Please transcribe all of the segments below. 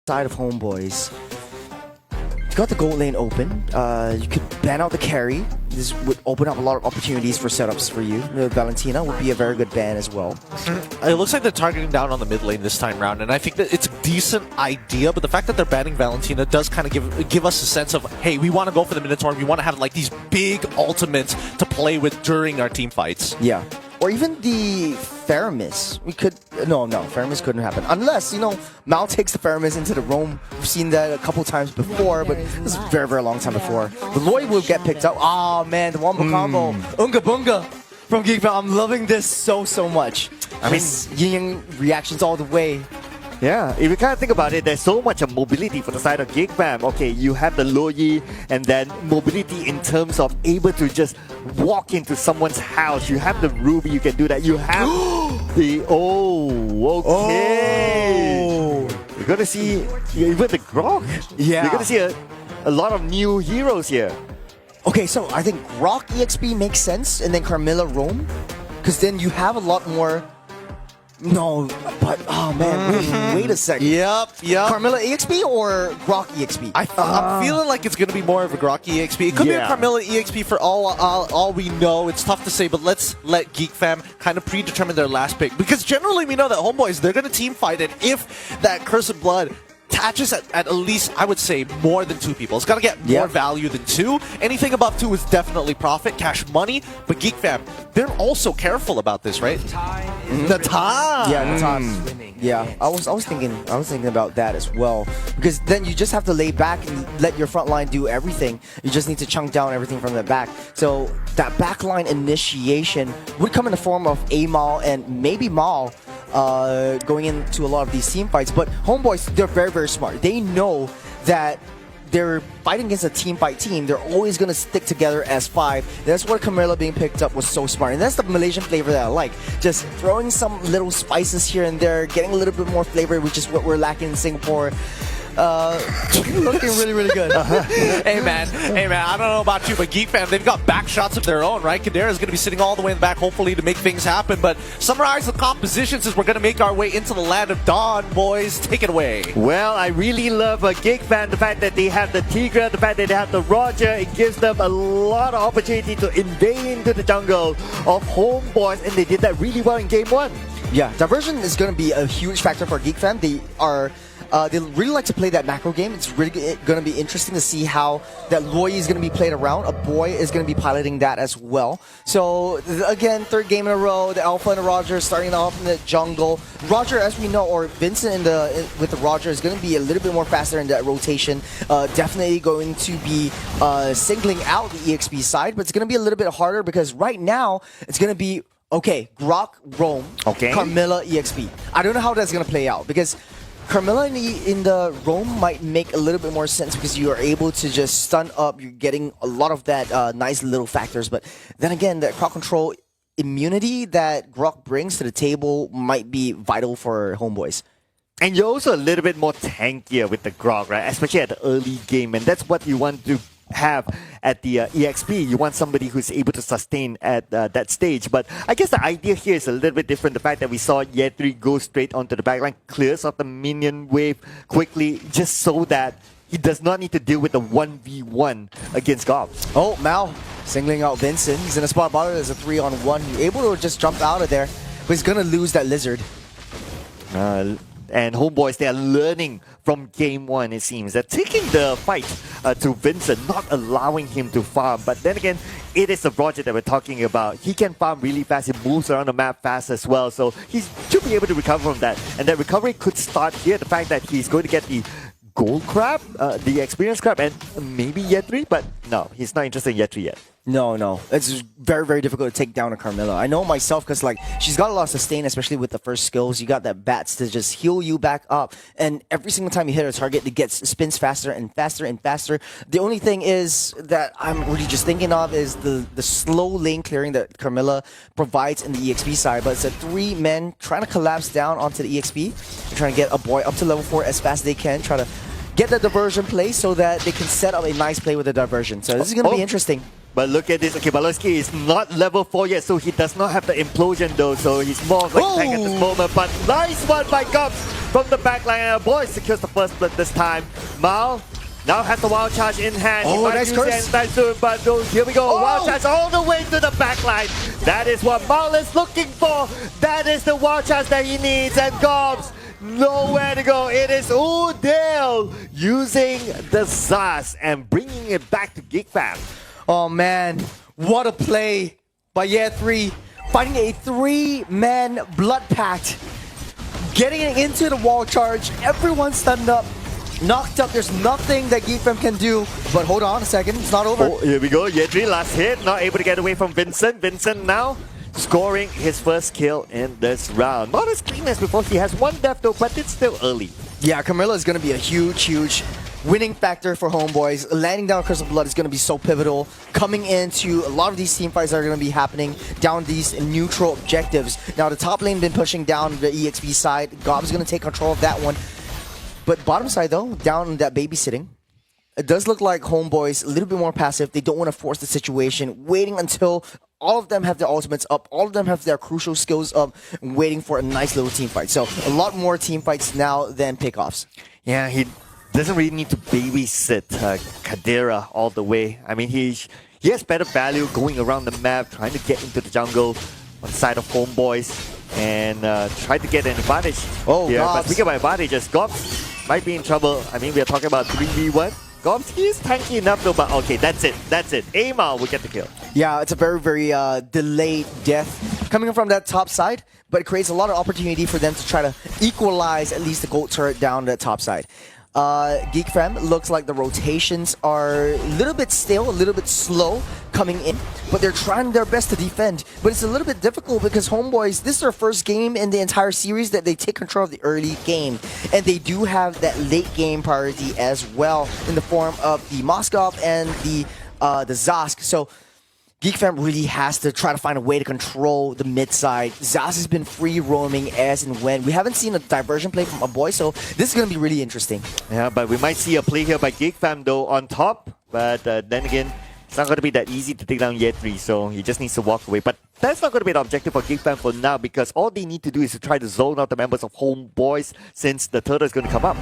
side of Homebois, you got the gold lane open. You could ban out the carry. This would open up a lot of opportunities for setups for you. Valentina would be a very good ban as well. It looks like they're targeting down on the mid lane this time round, and I think that it's a decent idea, but the fact that they're banning Valentina does kind of give us a sense of, hey, we want to go for the Minotaur, we want to have like these big ultimates to play with during our team fights. Yeah. Or even the Faramis. We could... No, Faramis couldn't happen. Unless, Mal takes the Faramis into the roam. We've seen that a couple times before, but this is a very, very long time before. The Lloyd will get picked up. Oh, man, the Wombo combo. Unga Bunga from Geek. I'm loving this so much. I mean, yin reactions all the way. Yeah, if you kind of think about it, there's so much mobility for the side of Geek Fam. Okay, you have the Loyi and then mobility in terms of able to just walk into someone's house. You have the Ruby, you can do that. You have the... Oh, okay. Oh. You're going to see even the Grok. Yeah. You're going to see a lot of new heroes here. Okay, so I think Grok EXP makes sense, and then Carmilla roam. Because then you have a lot more... No, but oh man, wait a second. Yep. Carmilla EXP or Grok EXP? I'm feeling like it's going to be more of a Grok EXP. It could be a Carmilla EXP for all we know. It's tough to say, but let's let Geek Fam kind of predetermine their last pick. Because generally we know that Homebois, they're going to team fight, and if that Curse of Blood attaches at least, I would say, more than 2 people. It's got to get more value than 2. Anything above 2 is definitely profit, cash money. But Geek Fam, they're also careful about this, right? The time. Yeah, the time. Yeah, I was thinking about that as well. Because then you just have to lay back and let your front line do everything. You just need to chunk down everything from the back. So that backline initiation would come in the form of Amal and maybe Mal. Going into a lot of these team fights, but Homebois, they're very, very smart. They know that they're fighting against a team fight team. They're always going to stick together as 5. That's where Carmilla being picked up was so smart. And that's the Malaysian flavor that I like. Just throwing some little spices here and there, getting a little bit more flavor, which is what we're lacking in Singapore. Looking really, really good. Hey man, I don't know about you, but Geek Fam, they've got back shots of their own, right? Kadera's going to be sitting all the way in the back, hopefully, to make things happen. But summarize the compositions as we're going to make our way into the land of Dawn, boys. Take it away. Well, I really love Geek Fam, the fact that they have the Tigra, the fact that they have the Roger. It gives them a lot of opportunity to invade into the jungle of Homebois, and they did that really well in Game 1. Yeah, diversion is going to be a huge factor for Geek Fam. They really like to play that macro game. It's really going to be interesting to see how that Loyi is going to be played around. A boy is going to be piloting that as well. So again, 3rd game in a row, the Alpha and the Roger starting off in the jungle. Roger, as we know, or Vincent with the Roger is going to be a little bit more faster in that rotation. Definitely going to be singling out the EXP side, but it's going to be a little bit harder because right now it's going to be okay. Grok, roam, Carmilla, EXP. I don't know how that's going to play out because Carmilla in the roam might make a little bit more sense because you are able to just stun up. You're getting a lot of that nice little factors. But then again, that crowd control immunity that Grok brings to the table might be vital for Homebois. And you're also a little bit more tankier with the Grok, right? Especially at the early game. And that's what you want to have at the EXP. You want somebody who's able to sustain at that stage. But I guess the idea here is a little bit different. The fact that we saw Yetri go straight onto the backline, clears off the minion wave quickly, just so that he does not need to deal with the 1v1 against Gob. Oh, Mal singling out Vincent. He's in a spot bottom. There's a 3-on-1. He's able to just jump out of there, but he's going to lose that lizard. And Homebois, they are learning from Game 1, it seems. They're taking the fight to Vincent, not allowing him to farm. But then again, it is the Roger that we're talking about. He can farm really fast. He moves around the map fast as well. So he should be able to recover from that. And that recovery could start here. The fact that he's going to get the gold crab, the experience crab, and maybe Yetri. But no, he's not interested in Yetri yet. No. It's very, very difficult to take down a Carmilla. I know myself because she's got a lot of sustain, especially with the first skills. You got that bats to just heal you back up. And every single time you hit a target, it spins faster and faster and faster. The only thing is that I'm really just thinking of is the slow lane clearing that Carmilla provides in the EXP side. But it's a 3 men trying to collapse down onto the EXP. They're trying to get a boy up to level 4 as fast as they can. Try to get the diversion play so that they can set up a nice play with the diversion. So this is going to be interesting. But look at this. Okay, Baloski is not level 4 yet, so he does not have the implosion though. So he's more of like tank at this moment. But nice one by Gubs from the backline. Boy secures the first split this time. Mal now has the wild charge in hand. Oh, nice curse. Anytime soon, but no, here we go. Wild charge all the way to the backline. That is what Mal is looking for. That is the wild charge that he needs. And Gobs, nowhere to go. It is Udale using the Zas and bringing it back to Geek Fam. Oh man, what a play by Year 3. Fighting a 3-man blood pact. Getting it into the wall charge. Everyone stunned up. Knocked up, there's nothing that Geek Fam can do. But hold on a second, it's not over. Oh, here we go. Yedri, last hit, not able to get away from Vincent. Vincent now scoring his first kill in this round. Not as clean as before. He has one death though, but it's still early. Yeah, Camilla is going to be a huge winning factor for Homeboys. Landing down Curse of Blood is going to be so pivotal. Coming into a lot of these team fights that are going to be happening down these neutral objectives. Now, the top lane been pushing down the EXP side. Gob's going to take control of that one. But bottom side though, down that babysitting, it does look like Homeboys a little bit more passive. They don't want to force the situation, waiting until all of them have their ultimates up, all of them have their crucial skills up, waiting for a nice little team fight. So a lot more team fights now than pickoffs. Yeah, he doesn't really need to babysit Kadira all the way. I mean, he has better value going around the map, trying to get into the jungle on the side of Homeboys and try to get an advantage. Oh, yeah, Gobs. but speaking of advantages, Gobs might be in trouble. I mean, we are talking about 3v1. Gobs, he is tanky enough though, but okay, that's it. Amal will get the kill. Yeah, it's a very delayed death coming from that top side, but it creates a lot of opportunity for them to try to equalize at least the gold turret down that top side. Geek Fam looks like the rotations are a little bit stale, a little bit slow coming in, but they're trying their best to defend. But it's a little bit difficult because Homeboys, this is their first game in the entire series that they take control of the early game. And they do have that late game priority as well in the form of the Moskov and the Zask. So Geek Fam really has to try to find a way to control the mid side. Zaz has been free roaming as and when. We haven't seen a diversion play from a boy, so this is going to be really interesting. Yeah, but we might see a play here by Geek Fam though on top. But then again, it's not going to be that easy to take down Yetri, so he just needs to walk away. But that's not going to be the objective for Geek Fam for now because all they need to do is to try to zone out the members of Homeboys since the turtle is going to come up.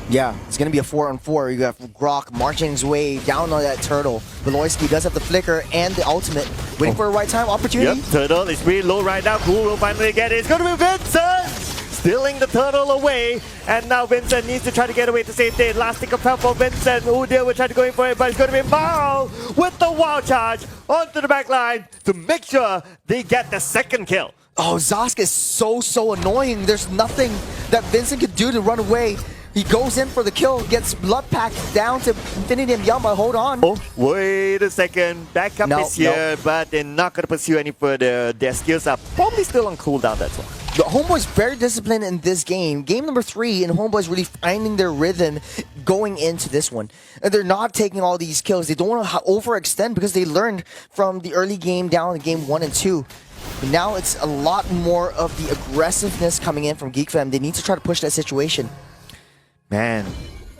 Yeah, it's going to be a 4-on-4. You have Grok marching his way down on that turtle. Beloyski does have the flicker and the ultimate. Waiting for a right time opportunity. Yep, turtle is really low right now. Cool will finally get it. It's going to be Vincent! Stealing the turtle away. And now Vincent needs to try to get away to safety. Last stick of help for Vincent. Udil will try to go in for it, but it's going to be Mao with the wild charge onto the back line to make sure they get the second kill. Oh, Zask is so annoying. There's nothing that Vincent could do to run away. He goes in for the kill, gets blood packed down to infinity and beyond, but hold on. Oh, wait a second. Backup is here, but they're not going to pursue any further. Their skills are probably still on cooldown, that's why. The Homeboys very disciplined in this game. Game number 3, and Homeboys really finding their rhythm going into this one. And they're not taking all these kills. They don't want to overextend because they learned from the early game down in game 1 and 2. But now it's a lot more of the aggressiveness coming in from Geek Fam. They need to try to push that situation. Man,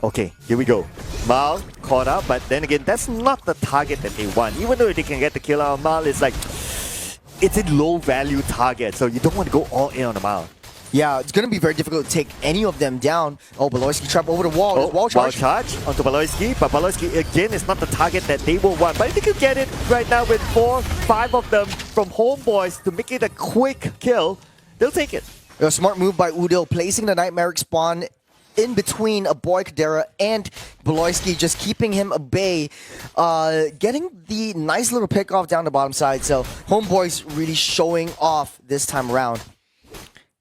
okay, here we go. Mal caught up, but then again, that's not the target that they want. Even though they can get the kill out, Mal is like, it's a low value target, so you don't want to go all in on the Mal. Yeah, it's going to be very difficult to take any of them down. Oh, Beloyski trap over the wall. Oh, wall charge. Onto Baloyski, but Baloyski again is not the target that they will want. But if they could get it right now with 4, 5 of them from Homeboys to make it a quick kill, they'll take it. A smart move by Udil, placing the Nightmare spawn in between a boy Kadera and Beloyski, just keeping him at bay, getting the nice little pick off down the bottom side. So Homeboys really showing off this time around.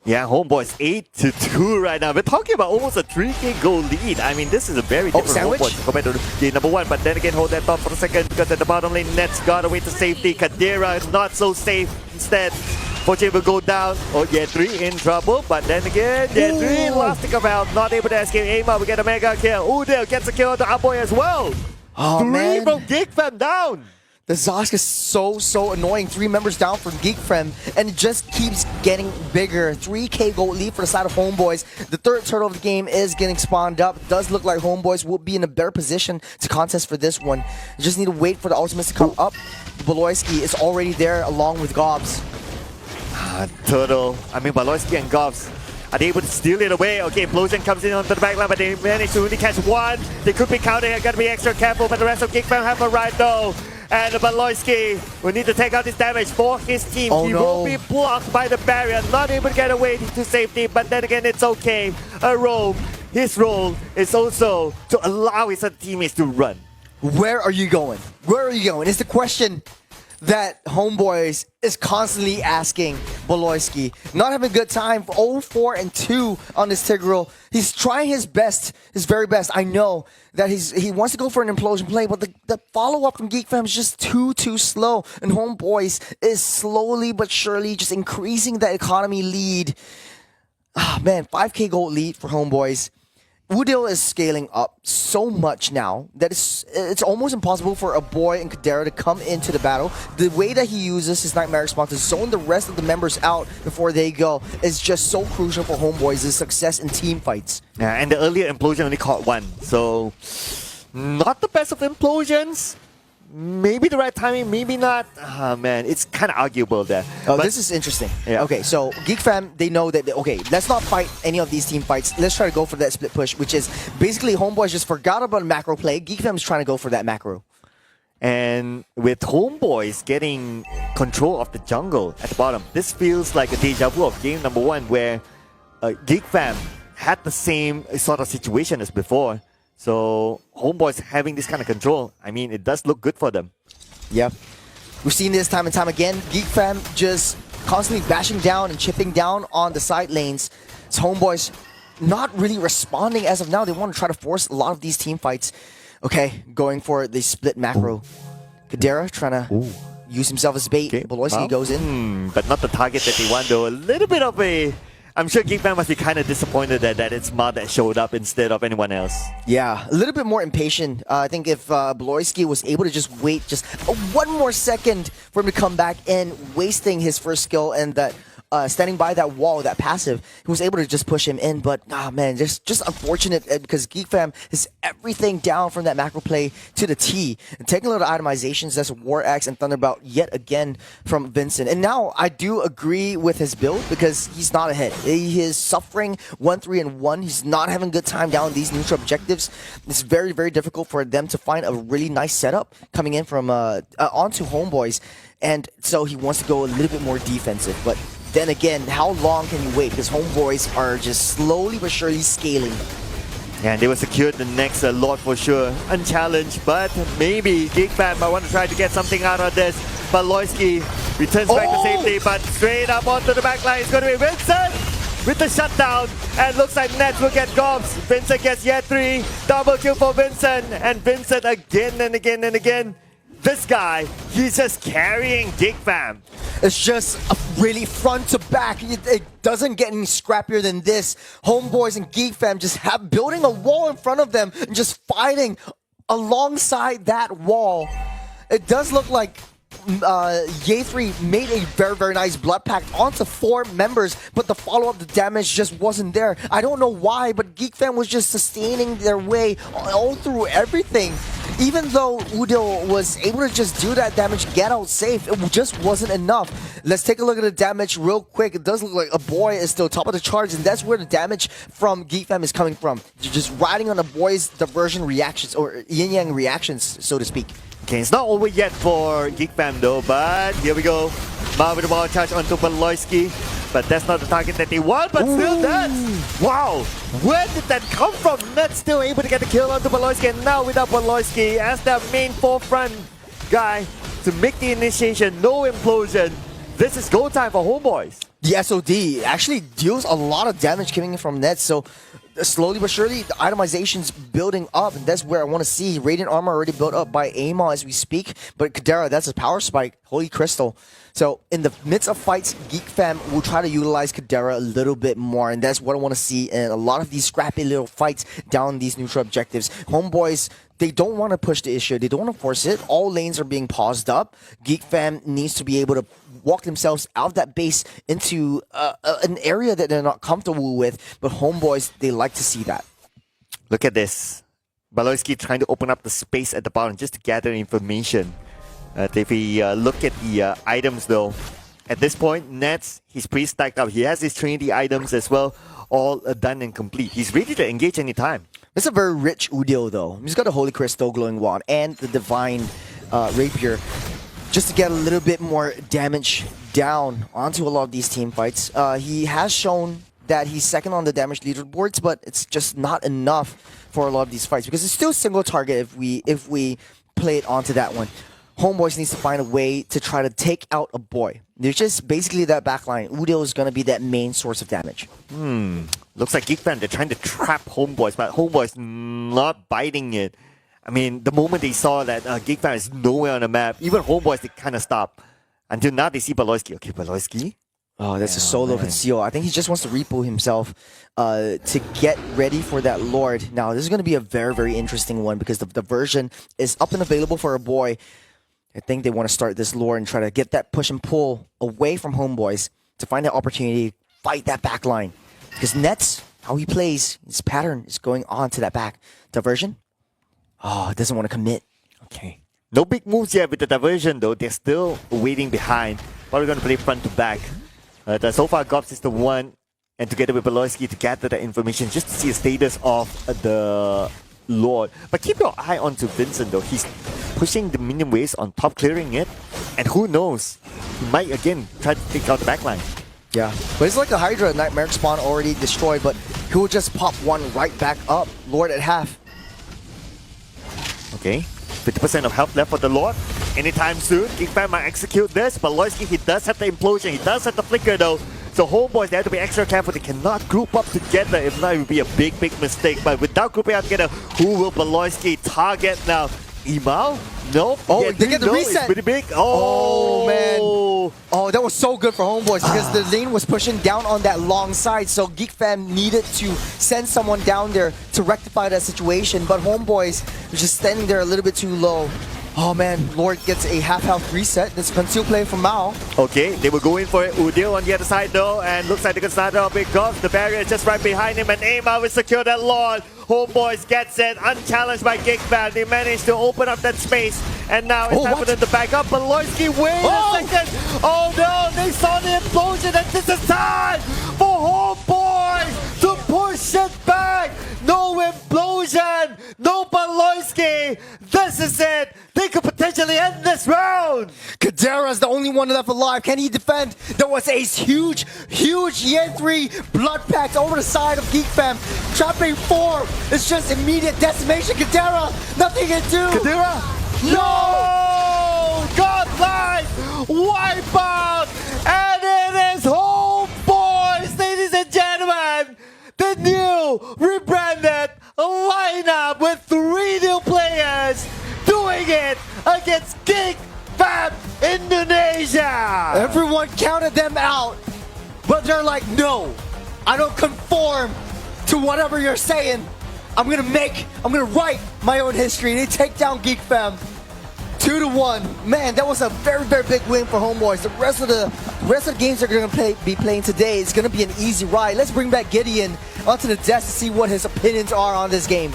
Yeah, Homeboys 8-2 right now. We're talking about almost a 3k goal lead. I mean, this is a very different Homeboys compared to game number 1. But then again, hold that thought for a second because at the bottom lane, Nets got away to safety. Kadera is not so safe instead. Poche will go down. Oh, Yetri in trouble. But then again, Yetri last stick of health, not able to escape. Aima will get a mega kill. Udil gets a kill on the Aboy as well. Oh, 3 man. from Geek Fam down. The Zask is so annoying. 3 members down from Geek Fam, and it just keeps getting bigger. 3k gold lead for the side of Homeboys. The third turtle of the game is getting spawned up. It does look like Homeboys will be in a better position to contest for this one. You just need to wait for the ultimates to come up. Beloyski is already there along with Gobs. Turtle. I mean, Baloyski and Gobs. Are they able to steal it away? Okay, Implosion comes in onto the backline, but they manage to only catch one. They could be counting, gotta be extra careful, but the rest of Geek Fam have arrived though. And Baloyski will need to take out this damage for his team. Oh, he no. will be blocked by the barrier, not able to get away to safety, but then again, it's okay. His role is also to allow his other teammates to run. Where are you going? Where are you going? It's the question that Homeboys is constantly asking Baloyski. Not having a good time for 0-4-2 on this Tigreal. He's trying his best, his very best. I know that he wants to go for an implosion play, but the follow-up from Geek Fam is just too slow. And Homeboys is slowly but surely just increasing that economy lead. Ah, man, 5k gold lead for Homeboys. Udil is scaling up so much now that it's almost impossible for a boy and Kadera to come into the battle. The way that he uses his Nightmare Response to zone the rest of the members out before they go is just so crucial for Homeboys' success in team fights. Yeah, and the earlier implosion only caught one, so not the best of implosions. Maybe the right timing, maybe not. Ah, man, it's kind of arguable there. Oh, But- this is interesting. Yeah. Okay, so Geek Fam, they know that, okay, let's not fight any of these team fights. Let's try to go for that split push, which is basically Homeboys just forgot about macro play. Geek Fam is trying to go for that macro. And with Homeboys getting control of the jungle at the bottom, this feels like a deja vu of game number 1 where Geek Fam had the same sort of situation as before. So Homeboys having this kind of control, I mean, it does look good for them. Yep. We've seen this time and time again. Geek Fam just constantly bashing down and chipping down on the side lanes. It's Homeboys not really responding as of now. They want to try to force a lot of these team fights. Okay, going for the split macro. Kadera trying to use himself as bait. Baloyski goes in. But not the target that they want though. A little bit of a... I'm sure Geek Fam must be kind of disappointed that it's Ma that showed up instead of anyone else. Yeah, a little bit more impatient. I think if Baloyski was able to just wait just one more second for him to come back in, wasting his first skill and that standing by that wall, that passive, he was able to just push him in. But, man, just unfortunate because Geek Fam is everything down from that macro play to the T. And taking a little itemizations, that's War Axe and Thunderbolt yet again from Vincent. And now I do agree with his build because he's not ahead. He is suffering 1-3-1. He's not having a good time down these neutral objectives. It's very, very difficult for them to find a really nice setup coming in from onto Homeboys. And so he wants to go a little bit more defensive. But then again, how long can you wait? Because Homeboys are just slowly but surely scaling. Yeah, and they will secure the next Lord for sure. Unchallenged, but maybe Geek Fam might want to try to get something out of this. But Loyski returns back to safety, but straight up onto the backline is going to be Vincent with the shutdown. And looks like Nets will get gobs. Vincent gets yet 3. Double kill for Vincent. And Vincent again and again and again. This guy, he's just carrying Geek Fam. It's just a really front to back. It doesn't get any scrappier than this. Homeboys and Geek Fam just building a wall in front of them and just fighting alongside that wall. It does look like Ye3 made a very, very nice blood pact onto 4 members, but the follow-up, the damage just wasn't there. I don't know why, but Geek Fam was just sustaining their way all through everything. Even though Udil was able to just do that damage, get out safe, it just wasn't enough. Let's take a look at the damage real quick. It does look like a boy is still top of the charts, and that's where the damage from Geek Fam is coming from. You're just riding on a boy's diversion reactions, or yin-yang reactions, so to speak. Okay, it's not over yet for Geek Fam though, but here we go. Ma with the ball charge onto Baloyski, but that's not the target that they want, but still Nets! Wow! Where did that come from? Nets still able to get the kill onto Baloyski, and now without Baloyski as their main forefront guy to make the initiation, no implosion. This is go time for Homeboys. The SOD actually deals a lot of damage coming in from Nets, so slowly but surely the itemization's building up, and that's where I want to see. Radiant Armor already built up by Amon as we speak, but Kadera, that's a power spike, Holy Crystal. So in the midst of fights, Geek Fam will try to utilize Kadera a little bit more, and that's what I want to see in a lot of these scrappy little fights down these neutral objectives. Homeboys, they don't want to push the issue. They don't want to force it. All lanes are being paused up. Geek Fam needs to be able to walk themselves out of that base into an area that they're not comfortable with. But Homeboys, they like to see that. Look at this. Baloyski trying to open up the space at the bottom just to gather information. If we look at the items though, at this point, Nets, he's pretty stacked up. He has his Trinity items as well. all done and complete. He's ready to engage anytime. It's a very rich Udil though. He's got the Holy Crystal, Glowing Wand, and the Divine Rapier, just to get a little bit more damage down onto a lot of these team fights. He has shown that he's second on the damage leaderboards, but it's just not enough for a lot of these fights because it's still single target if we play it onto that one. Homebois needs to find a way to try to take out a boy. There's just basically that backline. Udil is going to be that main source of damage. Looks like Geek Fam, they're trying to trap Homebois, but Homebois not biting it. I mean, the moment they saw that Geek Fam is nowhere on the map, even Homebois, they kind of stop. Until now, they see Baloyski. Okay, Baloyski. Oh, that's a solo conceal. I think he just wants to repo himself to get ready for that Lord. Now, this is going to be a very, very interesting one because the version is up and available for a boy. I think they want to start this Lord and try to get that push and pull away from Homebois to find that opportunity to fight that back line. Because Nets, how he plays, his pattern is going on to that back. Diversion? Oh, doesn't want to commit. Okay. No big moves yet with the diversion though. They're still waiting behind. Probably going to play front to back. So far, Gops is the one, and together with Baloyski to gather the information just to see the status of the Lord. But keep your eye onto Vincent though. He's pushing the minion waves on top, clearing it. And who knows, he might again try to take out the backline. Yeah, but it's like a Hydra Nightmare spawn already destroyed, but he will just pop one right back up. Lord at half. Okay, 50% of health left for the Lord. Anytime soon, Geek Fam might execute this. But Baloyski, he does have the implosion, he does have the flicker though. So Homebois, they have to be extra careful. They cannot group up together. If not, it would be a big, big mistake. But without grouping up together, who will Baloyski target now? Imal? Nope. Oh, they get the reset. It's pretty big. Oh, man. Oh, that was so good for Homebois because the lane was pushing down on that long side. So Geek Fam needed to send someone down there to rectify that situation. But Homebois was just standing there a little bit too low. Oh man, Lord gets a half health reset. This conceal play from Mao. Okay, they were going for it. Udil on the other side though, and looks like they can start off because the barrier is just right behind him, and Aimar will secure that Lord. Homebois gets it, unchallenged by Geek Fam. They managed to open up that space, and now it's time for them to back up. Baloyski, wait a second! Oh no, they saw the implosion, and this is time for Homebois to push it back! No implosion! No Baloyski! This is it! They could potentially end this round! Kadera's the only one left alive. Can he defend? There was a huge Yen 3 blood pact over the side of Geek Fam. Trapping 4. It's just immediate decimation. Kadera, nothing can do. Kadera? No! Godlike! Wipe out! And it is Homebois, ladies and gentlemen! The new rebranded lineup with 3 new players doing it against Geek Fam Indonesia! Everyone counted them out, but they're like, no, I don't conform to whatever you're saying. I'm gonna write my own history. They take down Geek Fam 2-1. Man, that was a very, very big win for Homebois. The rest of the games they're gonna be playing today is gonna be an easy ride. Let's bring back Gideon onto the desk to see what his opinions are on this game.